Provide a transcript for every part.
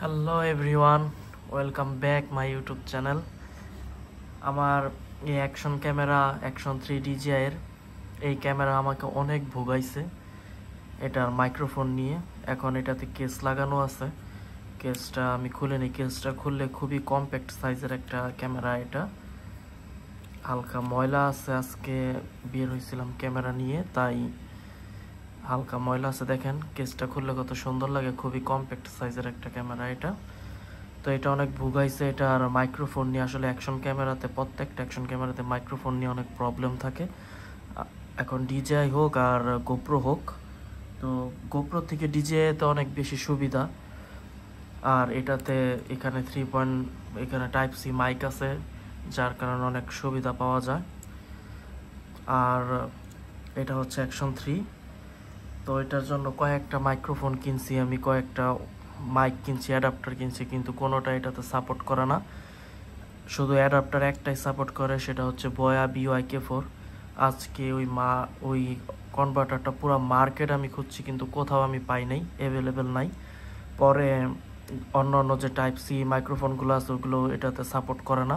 Hello everyone, welcome back my YouTube channel. আমার এই action camera action 3 DJI-এর এই camera আমাকে অনেক ভোগাইছে এটার মাইক্রোফোন নিয়ে। এখন এটাতে কেস লাগানো আছে, কেসটা আমি খুলে নিই। কেসটা খুললে খুবই কম্প্যাক্ট সাইজের একটা ক্যামেরা। এটা হালকা ময়লা আছে, আজকে বের হয়েছিলাম ক্যামেরা নিয়ে, তাই হালকা ময়লা আছে। দেখেন কেসটা খুললে কত সুন্দর লাগে, খুবই কম্প্যাক্ট সাইজের একটা ক্যামেরা এটা। তো এটা অনেক ভুগাইছে এটার মাইক্রোফোন নিয়ে। আসলে প্রত্যেকটা অ্যাকশন ক্যামেরাতে মাইক্রোফোন নিয়ে অনেক প্রবলেম থাকে। এখন DJI হোক আর গোপ্রো হোক, তো গোপ্রো থেকে DJI তে অনেক বেশি সুবিধা। আর এটাতে এখানে এখানে টাইপ সি মাইক আছে, যার কারণে অনেক সুবিধা পাওয়া যায়। আর এটা হচ্ছে অ্যাকশন 3। তো এটার জন্য কয়েকটা মাইক্রোফোন কিনছি আমি, কয়েকটা মাইক কিনছি, অ্যাডাপ্টার কিনছি, কিন্তু কোনোটা এটাতে সাপোর্ট করে না। শুধু অ্যাডাপ্টার একটাই সাপোর্ট করে, সেটা হচ্ছে বয়া BYK4। আজকে ওই কনভার্টারটা পুরো মার্কেট আমি খুঁজছি, কিন্তু কোথাও আমি পাই নাই, অ্যাভেলেবেল নাই। পরে অন্য যে টাইপ সি মাইক্রোফোনগুলো আছে ওগুলো এটাতে সাপোর্ট করে না।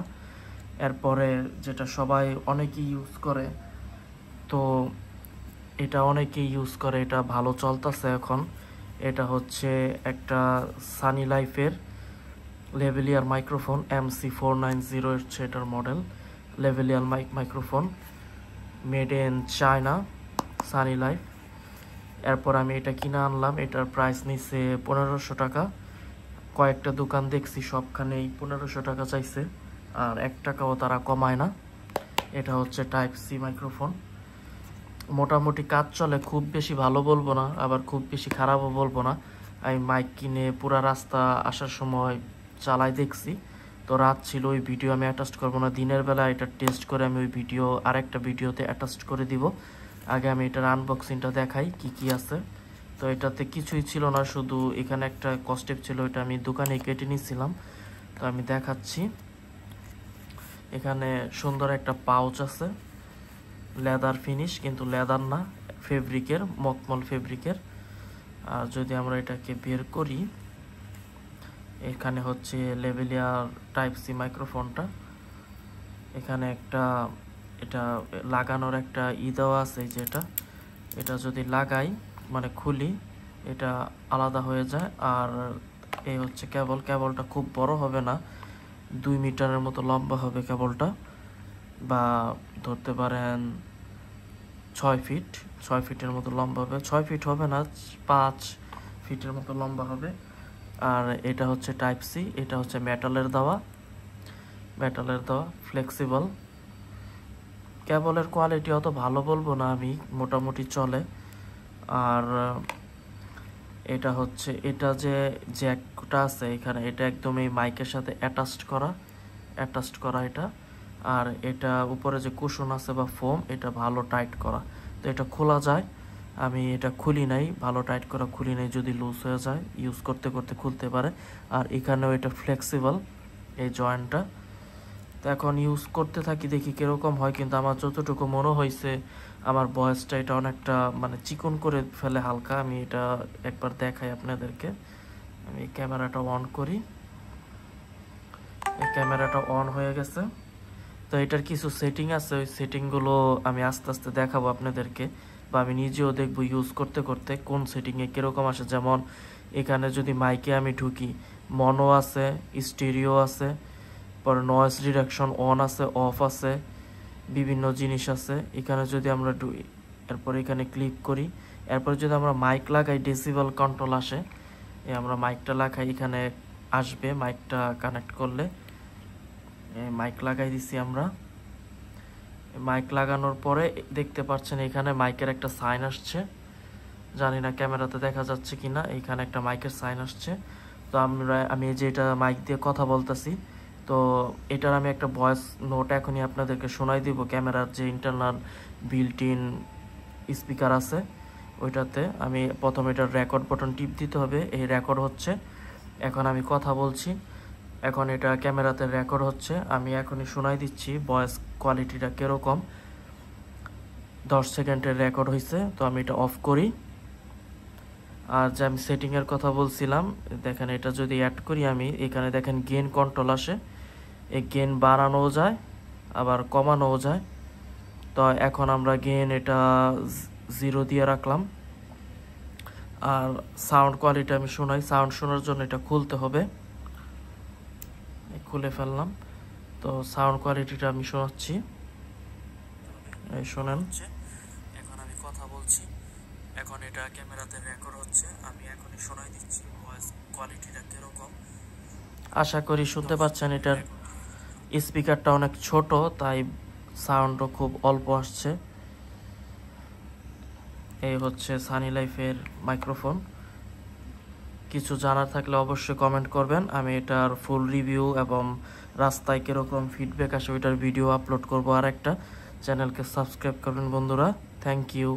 এরপরে যেটা অনেকেই ইউজ করে, তো এটা অনেকেই ইউজ করে, এটা ভালো চলতেছে এখন। এটা হচ্ছে একটা সানি লাইফের লেভেলিয়ার মাইক্রোফোন, MC490 হচ্ছে এটার model. লেভেলিয়ার microphone, made in China, Sunny life. এরপর আমি এটা কিনে আনলাম। এটার প্রাইস নিচ্ছে 1500 টাকা। কয়েকটা দোকান দেখছি, সবখানেই 1500 টাকা চাইছে, আর 1 টাকাও তারা কমায় না। এটা হচ্ছে টাইপ সি মাইক্রোফোন। মোটামুটি কাজ চলে, খুব বেশি ভালো বলবো না, আবার খুব বেশি খারাপও বলবো না। আমি মাইক কিনে পুরা রাস্তা আসার সময় চালাই দেখছি, তো রাত ছিল, ওই ভিডিও আমি অ্যাটাচ করবো না। দিনের বেলা এটা টেস্ট করে আমি ওই ভিডিও আরেকটা ভিডিওতে অ্যাটাচ করে দিব। আগে আমি এটার আনবক্সিংটা দেখাই কি কি আছে। তো এটাতে কিছুই ছিল না, শুধু এখানে একটা কস্টেপ ছিল, এটা আমি দোকানে কেটে নিয়েছিলাম। তো আমি দেখাচ্ছি। এখানে সুন্দর একটা পাউচ আছে, লেদার ফিনিশ, কিন্তু লেদার না, ফেব্রিকের, মকমল ফেব্রিকের। আর যদি আমরা এটাকে বের করি, এখানে হচ্ছে লেভেলিয়ার টাইপ সি মাইক্রোফোনটা। এখানে এটা লাগানোর একটা দেওয়া আছে, যেটা এটা যদি লাগাই, মানে খুলি, এটা আলাদা হয়ে যায়। আর এই হচ্ছে কেবলটা খুব বড় হবে না, 2 মিটারের মতো লম্বা হবে কেবলটা, বা ধরতে পারেন 6 ফিটের মতো লম্বা হবে। 6 ফিট হবে না, 5 ফিটের মতো লম্বা হবে। আর এটা হচ্ছে টাইপ সি, এটা হচ্ছে মেটালের দেওয়া ফ্লেক্সিবল। কেবলের কোয়ালিটি অত ভালো বলবো না আমি, মোটামুটি চলে। আর এটা হচ্ছে এটা যে জ্যাকটা আছে এখানে, এটা একদম এই মাইকের সাথে অ্যাটাচড করা এটা। আর এটা উপরে যে কুশন আছে বা ফোম, এটা ভালো টাইট করা, তো এটা খোলা যায়। আমি এটা খুলি নাই, ভালো টাইট করা খুলি নাই, যদি লুজ হয়ে যায় ইউজ করতে করতে খুলতে পারে। আর এখানেও এটা ফ্লেক্সিবল, এই জয়েন্টটা। তো এখন ইউজ করতে থাকি, দেখি কিরকম হয়। কিন্তু আমার যতটুকু মনে হয়েছে, আমার ভয়েসটা এটা অনেকটা মানে চিকন করে ফেলে হালকা। আমি এটা একবার দেখাই আপনাদেরকে। আমি ক্যামেরাটা অন করি, এই ক্যামেরাটা অন হয়ে গেছে। তো এটার কিছু সেটিং আছে, ওই সেটিংগুলো আমি আস্তে আস্তে দেখাবো আপনাদেরকে, বা আমি নিজেও দেখবো ইউজ করতে করতে কোন সেটিংয়ে কীরকম আসে। যেমন এখানে যদি মাইকে আমি ঢুকি, মনো আছে, স্টেরিও আছে, পরে নয়েজ রিডাকশন অন আছে, অফ আছে, বিভিন্ন জিনিস আছে। এখানে যদি আমরা এরপর এখানে ক্লিক করি, এরপর যদি আমরা মাইক লাগাই, ডেসিবেল কন্ট্রোল আসে। আমরা মাইকটা লাগাই, এখানে আসবে মাইকটা কানেক্ট করলে। মাইক লাগাই দিছি আমরা। মাইক লাগানোর পরে দেখতে পাচ্ছেন এখানে মাইকের একটা সাইন আসছে, জানি না ক্যামেরাতে দেখা যাচ্ছে কিনা, এখানে একটা মাইকের সাইন আসছে। তো আমি যে এটা মাইক দিয়ে কথা বলতেছি, তো এটার আমি একটা ভয়েস নোট এখনই আপনাদেরকে শোনাই দিব। ক্যামেরার যে ইন্টারনাল বিল্ট ইন স্পিকার আছে ওইটাতে আমি প্রথমে এটার রেকর্ড বাটন টিপ দিতে হবে, এই রেকর্ড হচ্ছে। এখন আমি কথা বলছি, এখন এটা ক্যামেরাতে রেকর্ড হচ্ছে। আমি এখনই শোনাই দিচ্ছি ভয়েস কোয়ালিটিটা কীরকম। 10 সেকেন্ডের রেকর্ড হয়েছে। তো আমি এটা অফ করি। আর যে আমি সেটিংয়ের কথা বলছিলাম, দেখেন এটা যদি অ্যাড করি আমি, এখানে দেখেন গেইন কন্ট্রোল আসে। এই গেইন বাড়ানোও যায় আবার কমানোও যায়। তো এখন আমরা গেইন এটা 0 দিয়ে রাখলাম। আর সাউন্ড কোয়ালিটি আমি শোনাই, সাউন্ড শোনার জন্য এটা খুলতে হবে, খুলে ফেললাম। তো সাউন্ড কোয়ালিটিটা আমি শোনাচ্ছি, এই শোনেন। এখন আমি কথা বলছি, এখন এটা ক্যামেরাতে রেকর্ড হচ্ছে, আমি এখনই শোনাই দিচ্ছি ভয়েস কোয়ালিটিটা কিরকম। আশা করি শুনতে পাচ্ছেন। এটার স্পিকারটা অনেক ছোট, তাই সাউন্ডও খুব অল্প আসছে। এই হচ্ছে সানি লাইফের মাইক্রোফোন। কিছু জানার থাকলে অবশ্যই কমেন্ট করবেন। আমি এটার ফুল রিভিউ এবং রাস্তায় কীরকম ফিডব্যাক আসে ওইটার ভিডিও আপলোড করবো। আর একটা চ্যানেলকে সাবস্ক্রাইব করবেন বন্ধুরা। Thank you.